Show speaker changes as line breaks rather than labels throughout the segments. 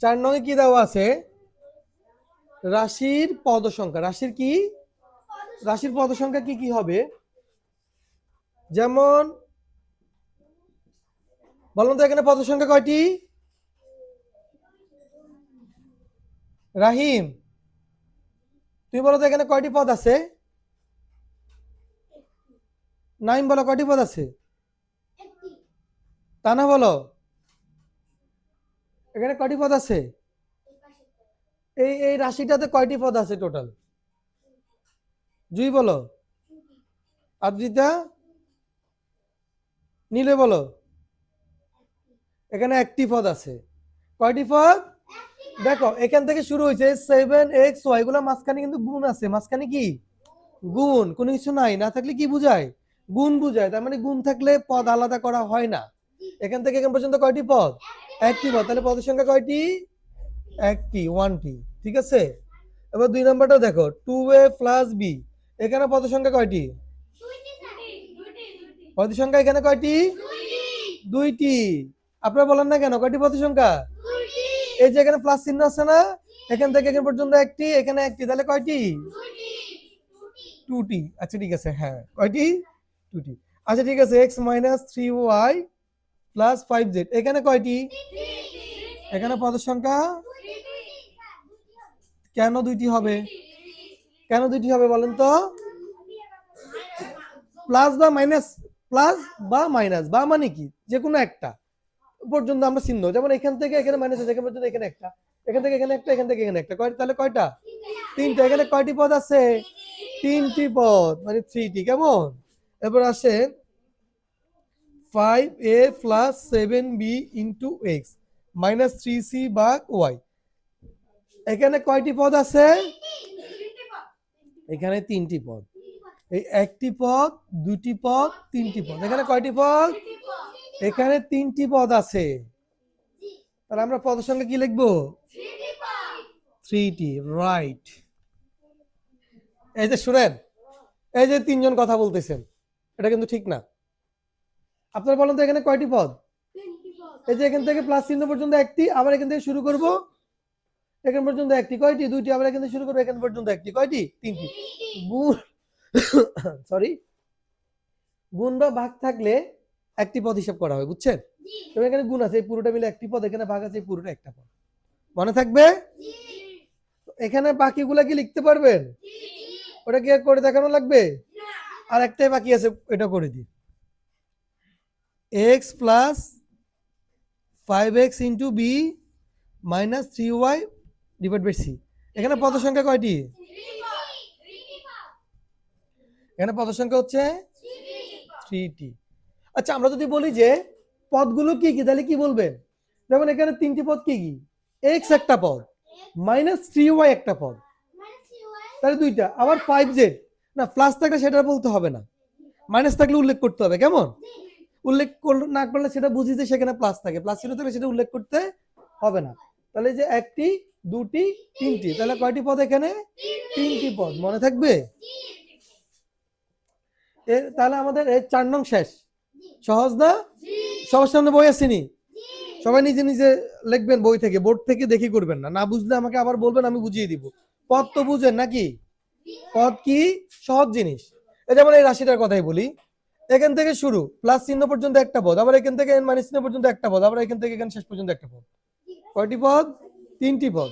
4 নং কি দেওয়া আছে? রাশির পদ সংখ্যা। রাশির পদ সংখ্যা কি কি হবে? যেমন বলুন তো এখানে পদ সংখ্যা কয়টি? রাহিম, তুমি বলো তো এখানে কয়টি পদ আছে? নাইম বলো কয়টি পদ আছে? তানা বলো এখানে কয়টি পদ আছে? এই রাশিটাতে কয়টি পদ আছে টোটাল? জুই বলো। আদ্রিতা, নীলে বলো। এখানে একটি পদ আছে। কয়টি পদ? দেখো এখান থেকে শুরু হয়েছে 7x y, এগুলো মাঝখানে কিন্তু গুণ আছে। মাঝখানে কি গুণ? কোনো কিছু নাই, না থাকলে কি বুঝায়? গুণ বুঝায়। তার মানে গুণ থাকলে পদ আলাদা করা হয় না। এখান থেকে এখান পর্যন্ত কয়টি পদ? একটি পদ। তাহলে পদের সংখ্যা কয়টি? একটি, ওয়ানটি। ঠিক আছে। এবার 2 নম্বরটা দেখো, 2a প্লাস বি। এখানে পদের সংখ্যা কয়টি? পদের সংখ্যা এখানে কয়টি? দুইটি। আপনারা বলেন না কেন কয়টি পদের সংখ্যা? এই যে এখানে প্লাস চিহ্ন আছে না, এখান থেকে এখান পর্যন্ত একটি, এখানে একটি, তাহলে কয়টি? টুটি। আচ্ছা ঠিক আছে, হ্যাঁ কয়টি? টুটি। আচ্ছা ঠিক আছে, x minus 3y plus 5z, এখানে কয়টি? এখানে পদের সংখ্যা কেন দুইটি হবে? কেন দুইটি হবে বলেন তো? প্লাস বা মাইনাস, প্লাস বা মাইনাস, বা মানে কি যে কোনো একটা পর্যন্ত আমরা চিহ্ন, যেমন এখান থেকে এখানে মাইনাস আছে, এখান পর্যন্ত এখানে একটা, এখান থেকে এখানে একটা, এখান থেকে এখানে একটা, তাহলে কয়টা? তিনটা। এখানে কয়টি পদ আছে? তিনটি পদ, মানে 3টি। কেমন? এবার আসে 5a plus 7b into x minus 3c ভাগ ওয়াই। এখানে কয়টি পদ আছে? এখানে তিনটি পদ। এই একটি পদ, দুটি পদ, তিনটি পদ। এখানে কয়টি পদ? এখানে তিনটি পদ আছে। তাহলে আমরা পদের সঙ্গে কি লিখবো? 3টি, রাইট। এই যে শুনেন, এই যে তিনজন কথা বলতেছেন, এটা কিন্তু ঠিক না। আপনারা বলেন তো এখানে কয়টি পদ? এই যে এখান থেকে প্লাস চিহ্ন পর্যন্ত একটি, আবার এখান থেকে শুরু করব, এখান পর্যন্ত একটি, কয়টি? দুইটি। আবার এখান থেকে শুরু করবো, এখান পর্যন্ত একটি, কয়টি? তিনটি। গুণ সরি, গুণ বা ভাগ থাকলে একটি পদ হিসাব করা হয়, বুঝছেন? তবে এখানে গুণ আছে, এই পুরোটা মিলে একটি পদ, এখানে ভাগ আছে, এই পুরোটা একটা পদ। মনে থাকবে? এখানে বাকিগুলা কি লিখতে পারবেন? ওটা কি করে দেখানো লাগবে? আর একটাই বাকি আছে, এটা করে দিই। X plus 5x into b minus 3y divide by c. এখানে পদ সংখ্যা কয়টি? এখানে পদ সংখ্যা হচ্ছে 3টি। আচ্ছা আমরা যদি বলি যে পদগুলো কি কি, তাহলে কি বলবেন? যেমন এখানে তিনটি পদ কি কি? এক্স একটা পদ, মাইনাস 3y একটা পদ, তাহলে দুইটা। আবার 5z, না প্লাস থাকলে সেটা বলতে হবে না, মাইনাস থাকলে উল্লেখ করতে হবে। কেমন? উল্লেখ না করলে সেটা বুঝি যে সেখানে প্লাস থাকে, প্লাস ছিল থাকলে সেটা উল্লেখ করতে হবে না। তাহলে যে একটি, দুটি, তিনটি, তাহলে কয়টি পদ এখানে? তিনটি পদ। মনে থাকবে? তাহলে আমাদের 4 নং শেষ। সহজ না? সবার সামনে বই আসেনি, সবাই নিজে নিজে লিখবেন বই থেকে, বোর্ড থেকে দেখে করবেন না। না বুঝলে আমাকে আবার বলবেন, আমি বুঝিয়ে দিব। পদ তো বুঝেন নাকি? পদ কি সহজ জিনিস। এই যেমন এই রাশিটার কথাই বলি, এখান থেকে শুরু, প্লাস চিহ্ন পর্যন্ত একটা পদ, আবার এখান থেকে মাইনাস চিহ্ন পর্যন্ত একটা পদ, আবার এখান থেকে এখানে শেষ পর্যন্ত একটা পদ। কয়টি পদ? তিনটি পদ।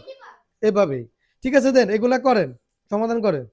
এভাবেই। ঠিক আছে, দেন এগুলা করেন, সমাধান করেন।